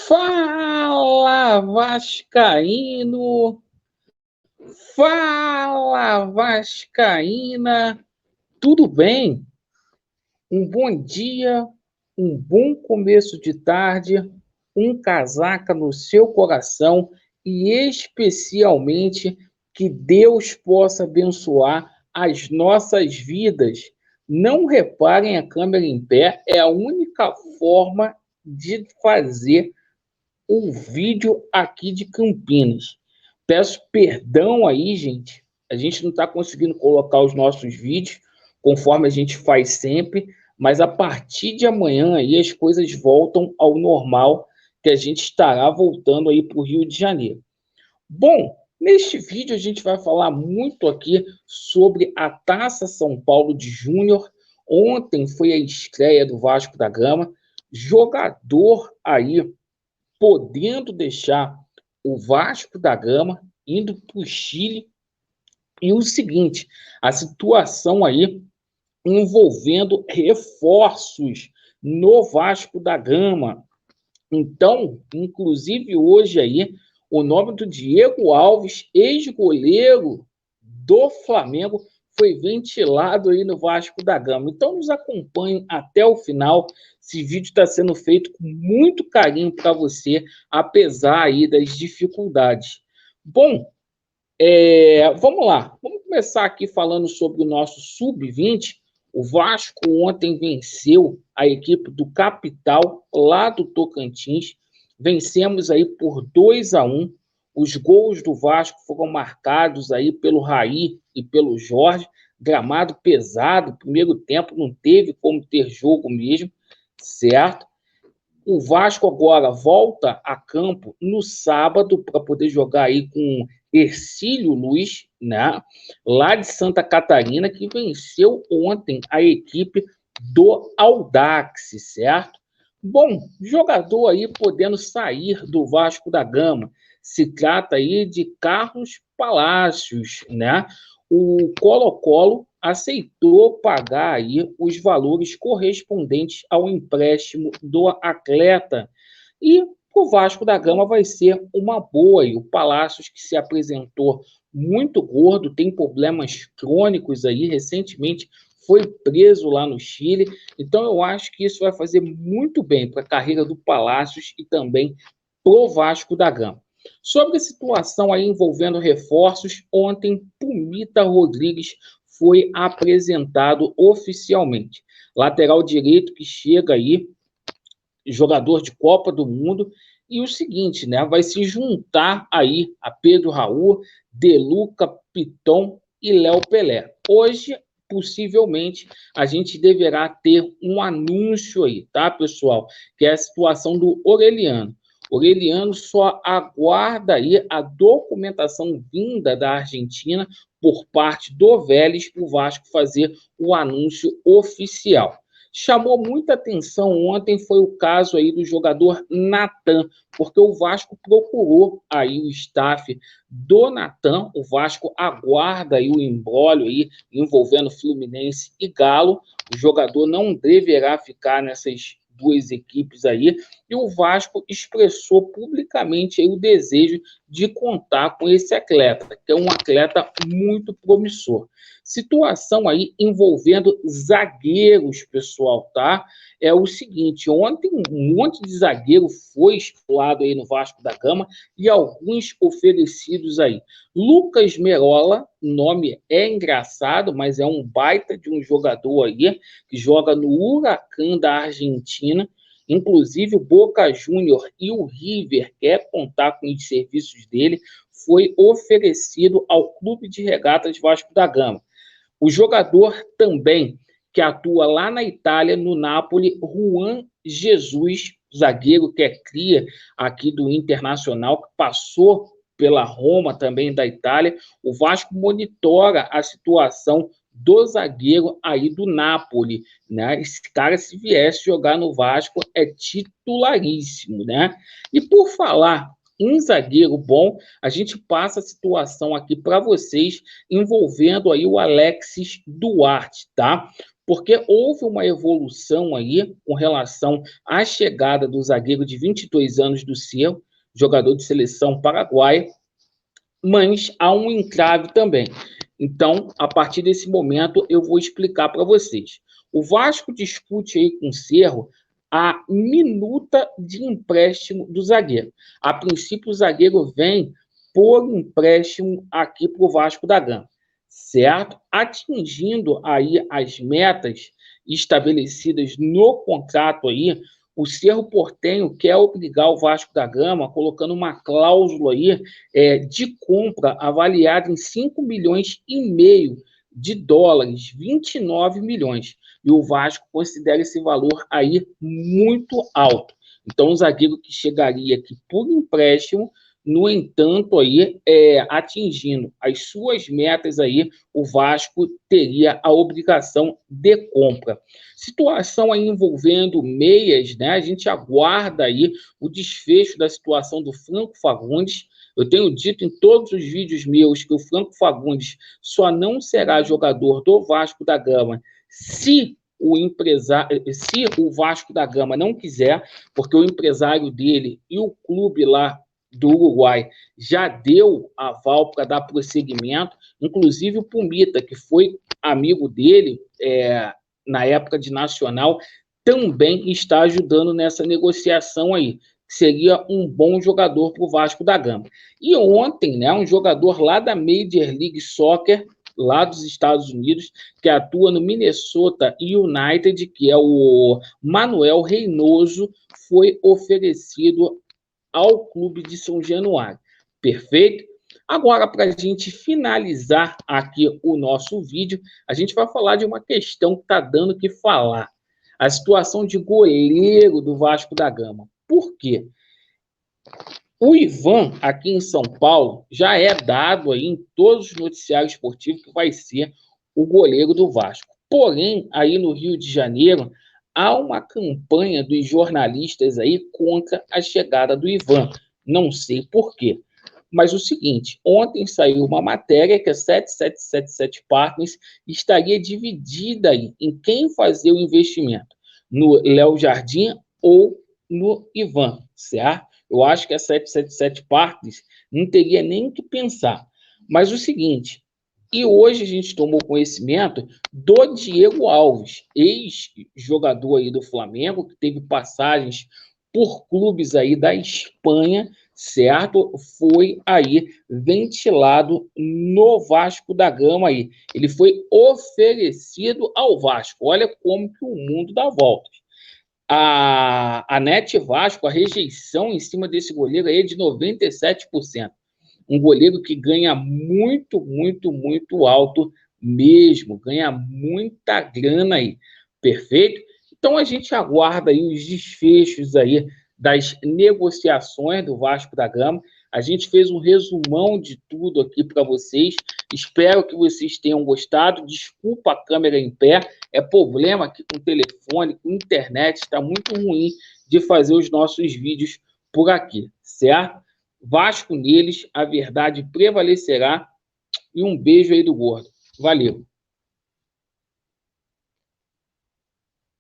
Fala, Vascaíno! Fala, Vascaína! Tudo bem? Um bom dia, um bom começo de tarde, um casaca no seu coração e especialmente que Deus possa abençoar as nossas vidas. Não reparem a câmera em pé, é a única forma de fazer um vídeo aqui de Campinas. Peço perdão aí, gente. A gente não está conseguindo colocar os nossos vídeos conforme a gente faz sempre, mas a partir de amanhã aí as coisas voltam ao normal, que a gente estará voltando aí para o Rio de Janeiro. Bom, neste vídeo a gente vai falar muito aqui sobre a Taça São Paulo de Júnior. Ontem foi a estreia do Vasco da Gama. Jogador aí podendo deixar o Vasco da Gama indo para o Chile. E o seguinte, a situação aí envolvendo reforços no Vasco da Gama. Então, inclusive hoje aí, o nome do Diego Alves, ex-goleiro do Flamengo, foi ventilado aí no Vasco da Gama. Então, nos acompanhem até o final. Esse vídeo está sendo feito com muito carinho para você, apesar aí das dificuldades. Bom, vamos lá. Vamos começar aqui falando sobre o nosso Sub-20. O Vasco ontem venceu a equipe do Capital, lá do Tocantins. Vencemos aí por 2-1. Os gols do Vasco foram marcados aí pelo Raí e pelo Jorge. Gramado pesado, primeiro tempo não teve como ter jogo mesmo, certo? O Vasco agora volta a campo no sábado para poder jogar aí com Hercílio Luz, né? Lá de Santa Catarina, que venceu ontem a equipe do Audax, certo? Bom, jogador aí podendo sair do Vasco da Gama. Se trata aí de Carlos Palácios, né? O Colo-Colo aceitou pagar aí os valores correspondentes ao empréstimo do atleta. E o Vasco da Gama vai ser uma boa. E o Palácios, que se apresentou muito gordo, tem problemas crônicos aí, recentemente foi preso lá no Chile. Então eu acho que isso vai fazer muito bem para a carreira do Palácios e também pro Vasco da Gama. Sobre a situação aí envolvendo reforços, ontem Pumita Rodrigues foi apresentado oficialmente. Lateral direito que chega aí, jogador de Copa do Mundo, e o seguinte, né, vai se juntar aí a Pedro Raul, Deluca, Piton e Léo Pelé. Hoje, possivelmente, a gente deverá ter um anúncio aí, tá, pessoal? Que é a situação do Orelhano. Orelhano só aguarda aí a documentação vinda da Argentina por parte do Vélez para o Vasco fazer o anúncio oficial. Chamou muita atenção ontem foi o caso aí do jogador Natan, porque o Vasco procurou aí o staff do Natan, o Vasco aguarda aí o imbróglio aí envolvendo Fluminense e Galo, o jogador não deverá ficar nessas duas equipes aí, e o Vasco expressou publicamente aí o desejo de contar com esse atleta, que é um atleta muito promissor. Situação aí envolvendo zagueiros, pessoal, tá? É o seguinte, ontem um monte de zagueiro foi explorado aí no Vasco da Gama e alguns oferecidos aí. Lucas Merola, nome é engraçado, mas é um baita de um jogador aí, que joga no Huracan da Argentina. Inclusive o Boca Júnior e o River quer contar com os serviços dele, foi oferecido ao Clube de Regatas Vasco da Gama. O jogador também que atua lá na Itália, no Napoli, Juan Jesus, zagueiro que é cria aqui do Internacional, que passou pela Roma também da Itália. O Vasco monitora a situação do zagueiro aí do Napoli, né? Esse cara, se viesse jogar no Vasco, é titularíssimo, né? E por falar em zagueiro bom, a gente passa a situação aqui para vocês envolvendo aí o Alexis Duarte, tá? porque houve uma evolução aí com relação à chegada do zagueiro de 22 anos do Cerro, jogador de seleção paraguaia, mas há um entrave também. Então, a partir desse momento, eu vou explicar para vocês. O Vasco discute aí com o Cerro a minuta de empréstimo do zagueiro. A princípio, o zagueiro vem por empréstimo aqui para o Vasco da Gama, certo? Atingindo aí as metas estabelecidas no contrato aí, o Cerro Porteño quer obrigar o Vasco da Gama, colocando uma cláusula aí de compra avaliada em 5,5 milhões de dólares, 29 milhões. E o Vasco considera esse valor aí muito alto. Então, o zagueiro que chegaria aqui por empréstimo, no entanto, aí, atingindo as suas metas aí, o Vasco teria a obrigação de compra. Situação aí envolvendo meias, né? A gente aguarda aí o desfecho da situação do Franco Fagundes. Eu tenho dito em todos os vídeos meus que o Franco Fagundes só não será jogador do Vasco da Gama se o Vasco da Gama não quiser, porque o empresário dele e o clube lá do Uruguai já deu aval para dar prosseguimento, inclusive o Pumita, que foi amigo dele na época de Nacional, também está ajudando nessa negociação aí. Seria um bom jogador para o Vasco da Gama. E ontem, né, um jogador lá da Major League Soccer, lá dos Estados Unidos, que atua no Minnesota United, que é o Manuel Reynoso, foi oferecido ao clube de São Januário. Perfeito? Agora, para a gente finalizar aqui o nosso vídeo, a gente vai falar de uma questão que está dando o que falar. A situação de goleiro do Vasco da Gama. Por quê? O Ivan, aqui em São Paulo, já é dado aí em todos os noticiários esportivos que vai ser o goleiro do Vasco. Porém, aí no Rio de Janeiro, há uma campanha dos jornalistas aí contra a chegada do Ivan. Não sei por quê. Mas o seguinte, ontem saiu uma matéria que a 7777 Partners estaria dividida aí em quem fazer o investimento, no Léo Jardim ou no Ivan, certo? Eu acho que a 777 Partners não teria nem o que pensar. Mas o seguinte, e hoje a gente tomou conhecimento do Diego Alves, ex-jogador aí do Flamengo, que teve passagens por clubes aí da Espanha, certo? Foi aí ventilado no Vasco da Gama aí. Ele foi oferecido ao Vasco. Olha como que o mundo dá voltas. A Net Vasco, a rejeição em cima desse goleiro aí é de 97%. Um goleiro que ganha muito, muito, muito alto mesmo, ganha muita grana aí, perfeito? Então a gente aguarda aí os desfechos aí das negociações do Vasco da Gama. A gente fez um resumão de tudo aqui para vocês. Espero que vocês tenham gostado. Desculpa a câmera em pé, é problema aqui com o telefone, com a internet, está muito ruim de fazer os nossos vídeos por aqui, certo? Vasco neles, a verdade prevalecerá. E um beijo aí do Gordo. Valeu.